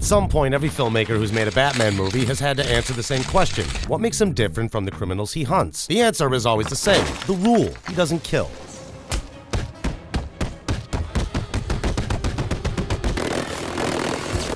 some point, every filmmaker who's made a Batman movie has had to answer the same question. What makes him different from the criminals he hunts? The answer is always the same. The rule. He doesn't kill.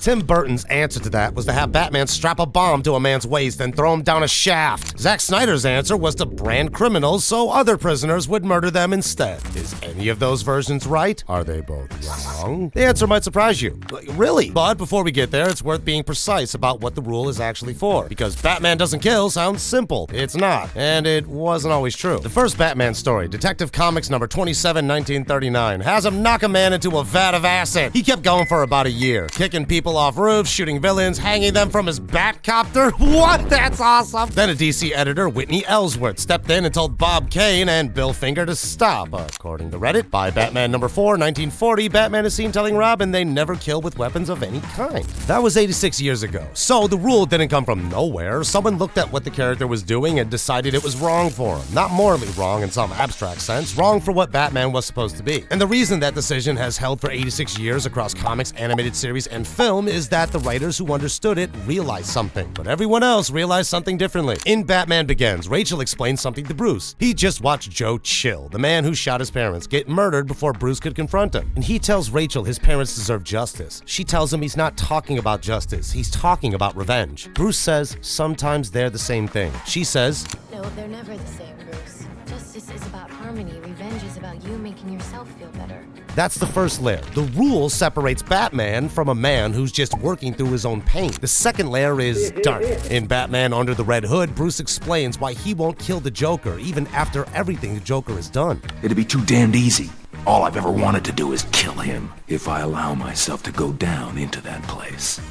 Tim Burton's answer to that was to have Batman strap a bomb to a man's waist and throw him down a shaft. Zack Snyder's answer was to brand criminals so other prisoners would murder them instead. Is any of those versions right? Are they both wrong? The answer might surprise you. Really? But before we get there, it's worth being precise about what the rule is actually for. Because Batman doesn't kill sounds simple. It's not. And it wasn't always true. The first Batman story, Detective Comics number 27, 1939, has him knock a man into a vat of acid. He kept going for about a year, kicking people off roofs, shooting villains, hanging them from his Batcopter. What? That's awesome! Then a DC editor, Whitney Ellsworth, stepped in and told Bob Kane and Bill Finger to stop. According to Reddit, by Batman number 4, 1940, Batman is seen telling Robin they never kill with weapons of any kind. That was 86 years ago, so the rule didn't come from nowhere. Someone looked at what the character was doing and decided it was wrong for him. Not morally wrong in some abstract sense, wrong for what Batman was supposed to be. And the reason that decision has held for 86 years across comics, animated series, and film is that the writers who understood it realized something, but everyone else realized something differently. In Batman Begins, Rachel explains something to Bruce. He just watched Joe Chill, the man who shot his parents, get murdered before Bruce could confront him. And he tells Rachel his parents deserve justice. She tells him he's not talking about justice, he's talking about revenge. Bruce says, sometimes they're the same thing. She says, no, they're never the same, Bruce. Justice is about harmony, revenge is about you making yourself feel better. That's the first layer. The rule separates Batman from a man who's just working through his own pain. The second layer is dark. In Batman Under the Red Hood, Bruce explains why he won't kill the Joker, even after everything the Joker has done. It'd be too damned easy. All I've ever wanted to do is kill him. If I allow myself to go down into that place,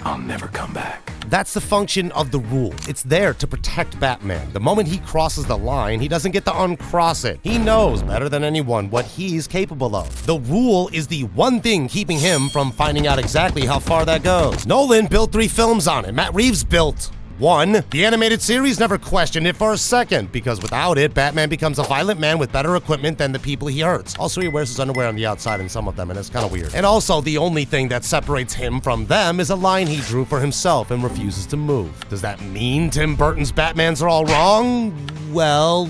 I'll never come back. That's the function of the rule. It's there to protect Batman. The moment he crosses the line, he doesn't get to uncross it. He knows better than anyone what he's capable of. The rule is the one thing keeping him from finding out exactly how far that goes. Nolan built 3 films on it. Matt Reeves built 1. The animated series never questioned it for a second, because without it, Batman becomes a violent man with better equipment than the people he hurts. Also, he wears his underwear on the outside in some of them, and it's kind of weird. And also, the only thing that separates him from them is a line he drew for himself and refuses to move. Does that mean Tim Burton's Batmans are all wrong? Well,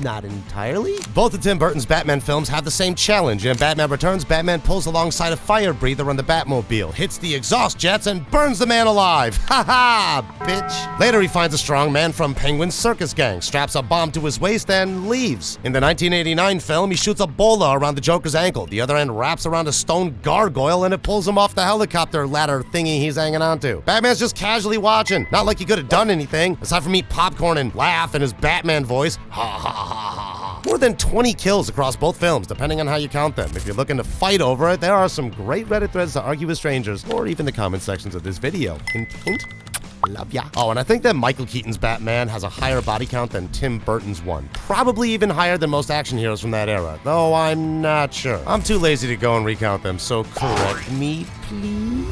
not entirely. Both of Tim Burton's Batman films have the same challenge. In Batman Returns, Batman pulls alongside a fire breather on the Batmobile, hits the exhaust jets, and burns the man alive. Ha ha, bitch. Later, he finds a strong man from Penguin's circus gang, straps a bomb to his waist, and leaves. In the 1989 film, he shoots a bola around the Joker's ankle. The other end wraps around a stone gargoyle, and it pulls him off the helicopter ladder thingy he's hanging onto. Batman's just casually watching, not like he could have done anything, aside from eat popcorn and laugh in his Batman voice. Ha ha ha. More than 20 kills across both films, depending on how you count them. If you're looking to fight over it, there are some great Reddit threads to argue with strangers, or even the comment sections of this video. Hint, hint. Love ya. Oh, and I think that Michael Keaton's Batman has a higher body count than Tim Burton's one. Probably even higher than most action heroes from that era, though I'm not sure. I'm too lazy to go and recount them, so correct me, please.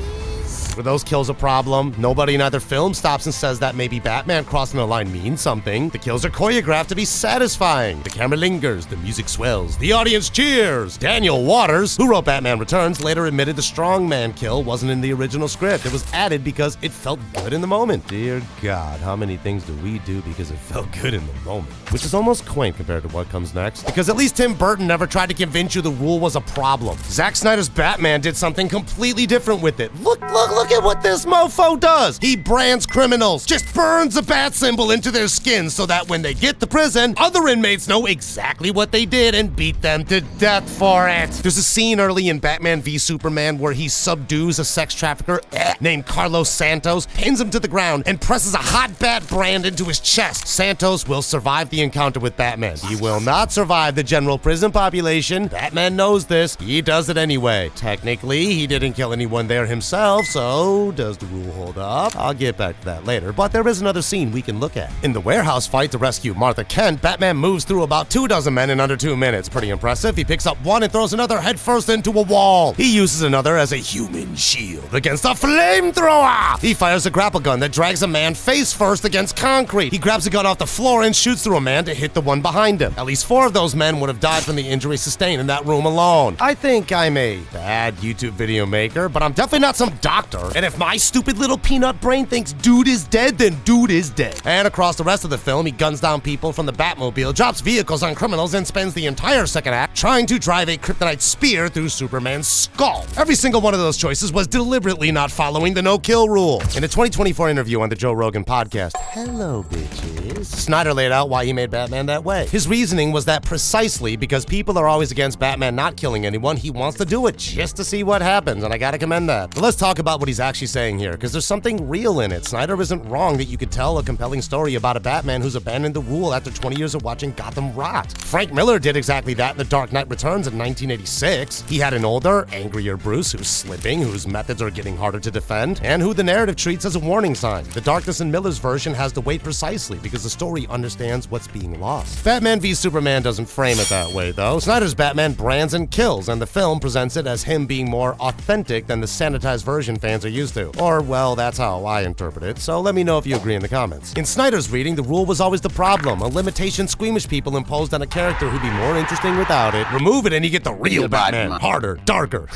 Were those kills a problem? Nobody in either film stops and says that maybe Batman crossing the line means something. The kills are choreographed to be satisfying. The camera lingers, the music swells, the audience cheers. Daniel Waters, who wrote Batman Returns, later admitted the strongman kill wasn't in the original script. It was added because it felt good in the moment. Dear God, how many things do we do because it felt good in the moment? Which is almost quaint compared to what comes next. Because at least Tim Burton never tried to convince you the rule was a problem. Zack Snyder's Batman did something completely different with it. Look at what this mofo does. He brands criminals, just burns a bat symbol into their skin so that when they get to prison, other inmates know exactly what they did and beat them to death for it. There's a scene early in Batman v Superman where he subdues a sex trafficker named Carlos Santos, pins him to the ground, and presses a hot bat brand into his chest. Santos will survive the encounter with Batman. He will not survive the general prison population. Batman knows this. He does it anyway. Technically, he didn't kill anyone there himself, so does the rule hold up? I'll get back to that later, but there is another scene we can look at. In the warehouse fight to rescue Martha Kent, Batman moves through about 24 men in under 2 minutes. Pretty impressive. He picks up one and throws another headfirst into a wall. He uses another as a human shield against a flamethrower. He fires a grapple gun that drags a man face first against concrete. He grabs a gun off the floor and shoots through a man to hit the one behind him. At least 4 of those men would have died from the injury sustained in that room alone. I think I'm a bad YouTube video maker, but I'm definitely not some doctor. forever. And if my stupid little peanut brain thinks dude is dead, then dude is dead. And across the rest of the film, he guns down people from the Batmobile, drops vehicles on criminals, and spends the entire second act trying to drive a kryptonite spear through Superman's skull. Every single one of those choices was deliberately not following the no-kill rule. In a 2024 interview on the Joe Rogan podcast, hello bitches, Snyder laid out why he made Batman that way. His reasoning was that precisely because people are always against Batman not killing anyone, he wants to do it just to see what happens, and I gotta commend that. But let's talk about what he's actually saying here, because there's something real in it. Snyder isn't wrong that you could tell a compelling story about a Batman who's abandoned the rule after 20 years of watching Gotham rot. Frank Miller did exactly that in The Dark Knight Returns in 1986. He had an older, angrier Bruce who's slipping, whose methods are getting harder to defend, and who the narrative treats as a warning sign. The darkness in Miller's version has the weight precisely because the story understands what's being lost. Batman v Superman doesn't frame it that way, though. Snyder's Batman brands and kills, and the film presents it as him being more authentic than the sanitized version fans are used to. Or, well, that's how I interpret it, so let me know if you agree in the comments. In Snyder's reading, the rule was always the problem, a limitation squeamish people imposed on a character who'd be more interesting without it. Remove it and you get the real Batman. Harder, darker,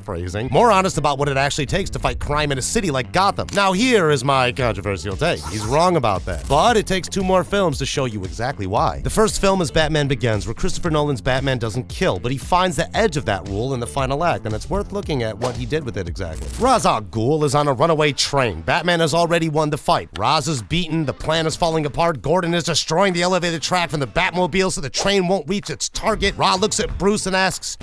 phrasing, more honest about what it actually takes to fight crime in a city like Gotham. Now here is my controversial take. He's wrong about that. But it takes 2 more films to show you exactly why. The first film is Batman Begins, where Christopher Nolan's Batman doesn't kill, but he finds the edge of that rule in the final act, and it's worth looking at what he did with it exactly. Ra's al Ghul is on a runaway train. Batman has already won the fight. Ra's is beaten, the plan is falling apart, Gordon is destroying the elevated track from the Batmobile so the train won't reach its target. Ra looks at Bruce and asks,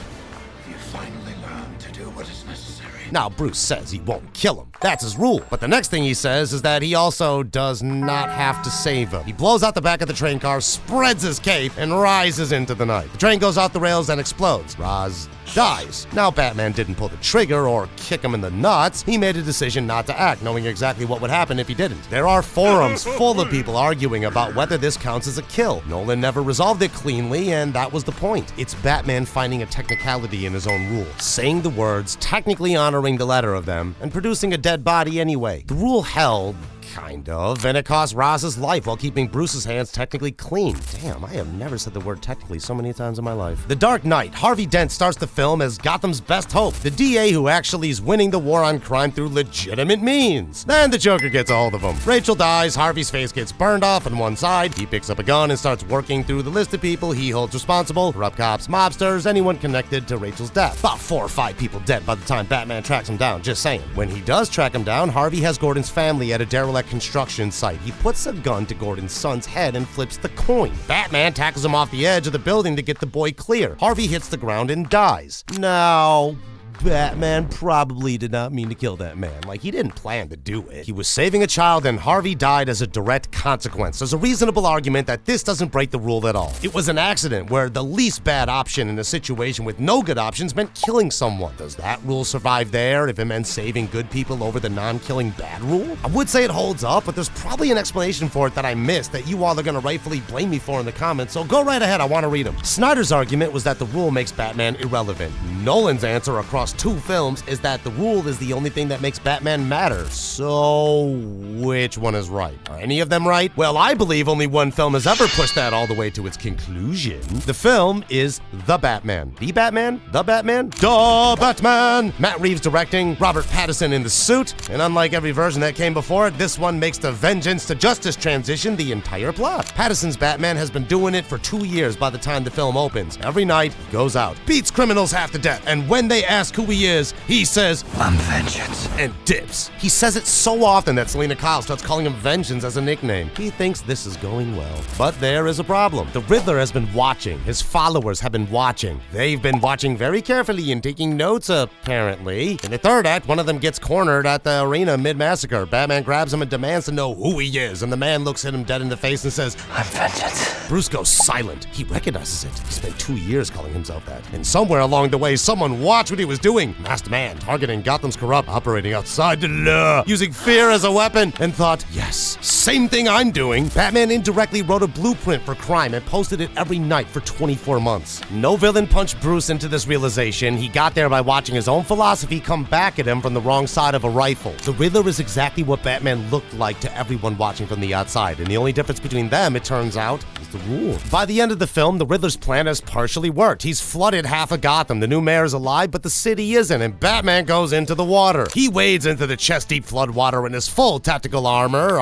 You finally learned to do what is necessary. now Bruce says he won't kill him. That's his rule. But the next thing he says is that he also does not have to save him. He blows out the back of the train car, spreads his cape, and rises into the night. The train goes off the rails and explodes. Ra's dies. Now Batman didn't pull the trigger or kick him in the nuts. He made a decision not to act, knowing exactly what would happen if he didn't. There are forums full of people arguing about whether this counts as a kill. Nolan never resolved it cleanly, and that was the point. It's Batman finding a technicality in his own rule, saying the words, technically honoring the letter of them, and producing a dead body anyway. The rule held, kind of, and it cost Raz's life while keeping Bruce's hands technically clean. Damn, I have never said the word technically so many times in my life. The Dark Knight. Harvey Dent starts the film as Gotham's best hope, the DA who actually is winning the war on crime through legitimate means. Then the Joker gets a hold of him. Rachel dies, Harvey's face gets burned off on one side, he picks up a gun and starts working through the list of people he holds responsible, corrupt cops, mobsters, anyone connected to Rachel's death. About 4 or 5 people dead by the time Batman tracks him down, just saying. When he does track him down, Harvey has Gordon's family at a derelict construction site. He puts a gun to Gordon's son's head and flips the coin. Batman tackles him off the edge of the building to get the boy clear. Harvey hits the ground and dies. Now, Batman probably did not mean to kill that man. Like, he didn't plan to do it. He was saving a child and Harvey died as a direct consequence. There's a reasonable argument that this doesn't break the rule at all. It was an accident where the least bad option in a situation with no good options meant killing someone. Does that rule survive there if it meant saving good people over the non-killing bad rule? I would say it holds up, but there's probably an explanation for it that I missed that you all are gonna rightfully blame me for in the comments, so go right ahead, I wanna read them. Snyder's argument was that the rule makes Batman irrelevant. Nolan's answer across 2 films is that the rule is the only thing that makes Batman matter. So, which one is right? Are any of them right? Well, I believe only one film has ever pushed that all the way to its conclusion. The film is The Batman. The Batman? The Batman? The Batman! Matt Reeves directing, Robert Pattinson in the suit, and unlike every version that came before it, this one makes the vengeance to justice transition the entire plot. Pattinson's Batman has been doing it for 2 years by the time the film opens. Every night, he goes out, beats criminals half to death, and when they ask who he is, he says, I'm vengeance. And dips. He says it so often that Selena Kyle starts calling him Vengeance as a nickname. He thinks this is going well. But there is a problem. The Riddler has been watching. His followers have been watching. They've been watching very carefully and taking notes, apparently. In the third act, one of them gets cornered at the arena mid-massacre. Batman grabs him and demands to know who he is, and the man looks at him dead in the face and says, I'm vengeance. Bruce goes silent. He recognizes it. He spent 2 years calling himself that. And somewhere along the way, someone watched what he was doing. Masked man targeting Gotham's corrupt, operating outside the law, using fear as a weapon, and thought, yes, same thing I'm doing. Batman indirectly wrote a blueprint for crime and posted it every night for 24 months. No villain punched Bruce into this realization. He got there by watching his own philosophy come back at him from the wrong side of a rifle. The Riddler is exactly what Batman looked like to everyone watching from the outside, and the only difference between them, it turns out, is the rule. By the end of the film, the Riddler's plan has partially worked. He's flooded half of Gotham. The new mayor is alive, but the city decided he isn't, and Batman goes into the water. He wades into the chest-deep flood water in his full tactical armor,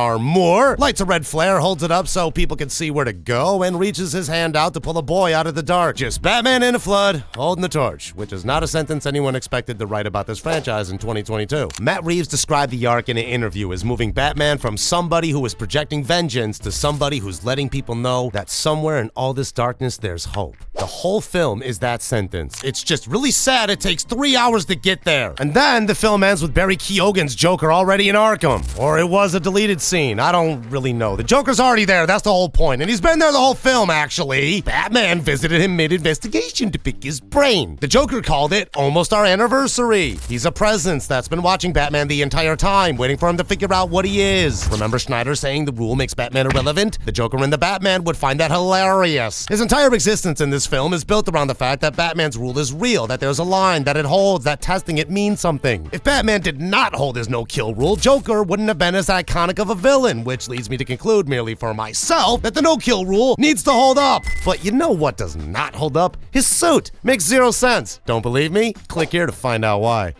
lights a red flare, holds it up so people can see where to go, and reaches his hand out to pull a boy out of the dark. Just Batman in a flood, holding the torch, which is not a sentence anyone expected to write about this franchise in 2022. Matt Reeves described the arc in an interview as moving Batman from somebody who is projecting vengeance to somebody who's letting people know that somewhere in all this darkness there's hope. The whole film is that sentence. It's just really sad it takes 3 hours to get there. And then the film ends with Barry Keoghan's Joker already in Arkham. Or it was a deleted scene, I don't really know. The Joker's already there, that's the whole point. And he's been there the whole film, actually. Batman visited him mid-investigation to pick his brain. The Joker called it almost our anniversary. He's a presence that's been watching Batman the entire time, waiting for him to figure out what he is. Remember Snyder saying the rule makes Batman irrelevant? The Joker and the Batman would find that hilarious. His entire existence in this film is built around the fact that Batman's rule is real, that there's a line, that it holds, that testing it means something. If Batman did not hold his no-kill rule, Joker wouldn't have been as iconic of a villain, which leads me to conclude merely for myself that the no-kill rule needs to hold up. But you know what does not hold up? His suit. Makes zero sense. Don't believe me? Click here to find out why.